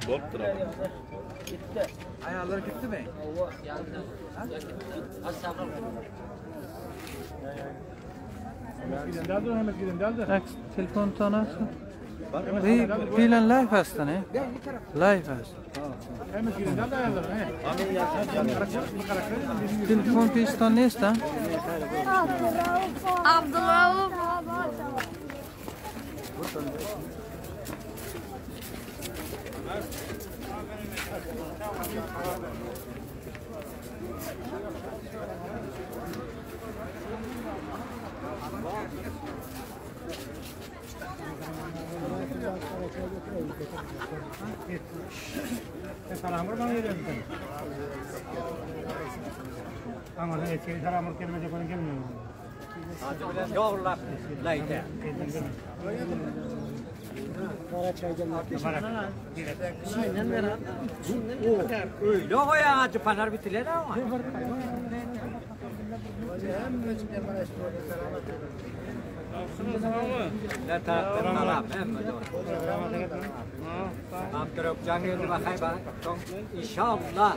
Dolptur abi. Gitti. Ayarlar gitti mi? O geldi. Asabım. Telefon tanısı. Bilen live hasta ne? Live hasta. Telefon piston ne ista? Abdurrahman. Salamur bana veriyor musun? Ama ne eski salamur kelimece koyun gelmiyor mu? Doğrular. Layte. Aynen ver. Öyle o ya acı panar bitiler ama. Ne taraftan salam hem de. Abdurrahman geldi bakay bak. İnşallah.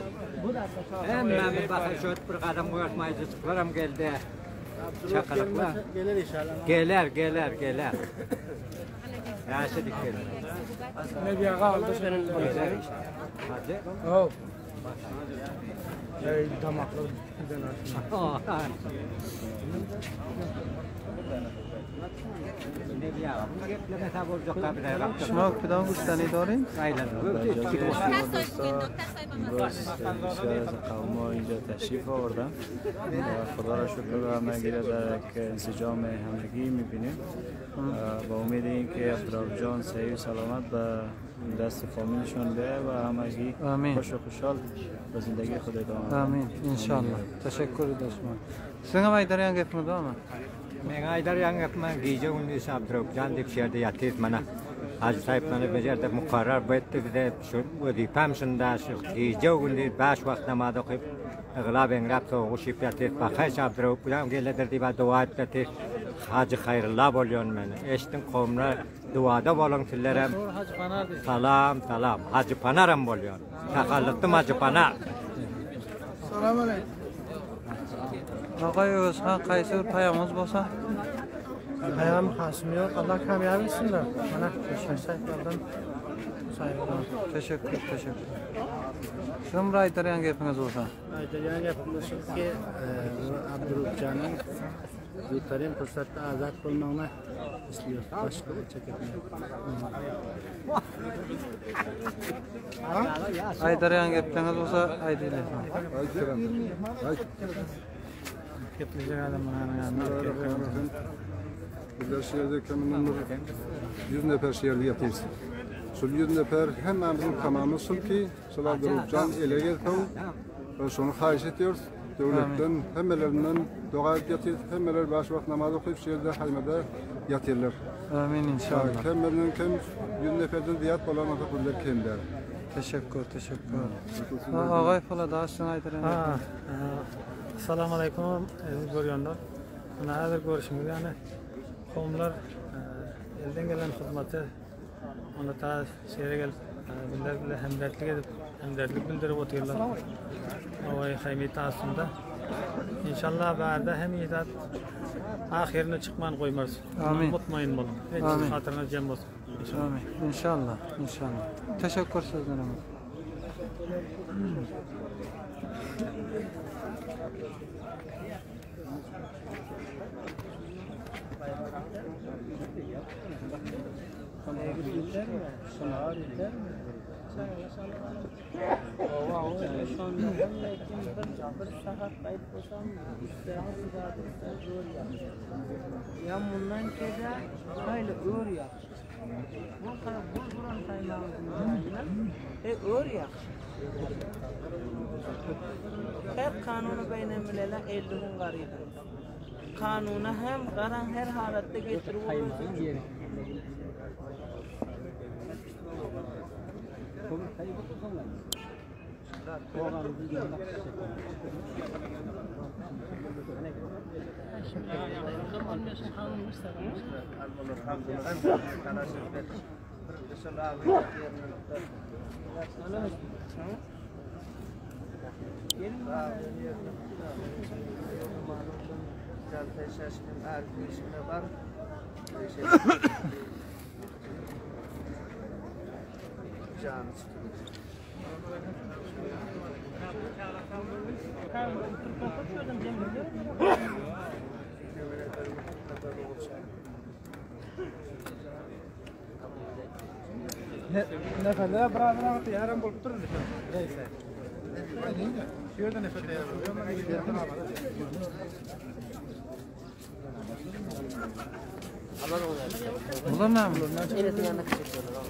Hemen bir bakay şöyle bir kadın koyartmayız. Sıklarım geldi. Çakalıklar. Gelir inşallah. Gelir. Yaşadık gelir. Ne bir ağa aldı senin. Hadi. Oh. Ey damaklı. شما کدام گفتنی دارین؟ از قوم ها اینجا تشریف آوردن و خدا را شکر و همگی را در یک انسجام همگی میبینیم با امید اینکه عبدالرب جان صحیح و سلامت به دست فامیلشون بیه و همگی خوش و خوشحال به زندگی خود ادامه. آمین انشالله. تشکر داشتم. Sana aydaryan gapmi ama? Men aydaryan gapman gece gündüz Abdurrahman deb şerde yatır mana. Hacı sahip mana becerde mukarrar bayttık de şu vazifem şunda şu gece gündüz baş vakt namaz okuyup İğlab engrab soğuşup yatır. Bakış Abdurrahman geldir diye dua ettir. Hacı hayırlı bolyon men. Eştin kavmler duada bolon sizlerem. Salam. Hacı Panaram bolyon. Takallıktım Hacı Panar. Selamun aleyküm. Ağay Özhan qaysi bir payamız bolsa? Payam hasım yok. Allah kamyab etsinler. Mana sayfalardan sayfalardan. Teşekkür. Şum aydaryan gapingiz bolsa? Aydaryan gapimiz ki Abdurrahman'ın yutarın fırsatda azat bulmağına istiyor. Başka çekemiyor. Aydaryan gapingiz bolsa aydiler. Bizler şehirde keminler 100 nefer şehirli yatıyız. Şol 100 nefer hemen bizim tamamımız ki Abdurrahman ele geldi ve şunu xahiş ediyoruz. Devletten hemelerinden dua yatır, hemeler baş vakit namaz okuyup şehirde haymada yatırlar. Amin inşallah. Kemerden kem 100 neferden ziyad olan atakullar kendiler. Teşekkür. Ağay falan daha sonra aydaryan. Assalamu alaikum görüyorlar. Buna hazır görüşümüz yani kavimler elden gelen hizmeti onu ta şehre gelip bile hemderdlik bildirip oturuyorlar. O haymeti aslında. İnşallah ba'da hem idat ahirine çıkman koymaz. Amin. Mutmain olun. Amin. Hatırına cem olsun. Amin. İnşallah. Teşekkür sözlerime. Ya bundan keda hayli ör ya. Bu kadar buran kaynağında bilen ör yaxşı. Her kanunu beynemilela 50 gün qarıydı. Kanuna hem qaran her halatta getirip olursun. Neferlere beraber yarın bulup durun. Neyse. Şurada neferlere. Ulan ne mi? Enetin yanına kaçırıyorlar.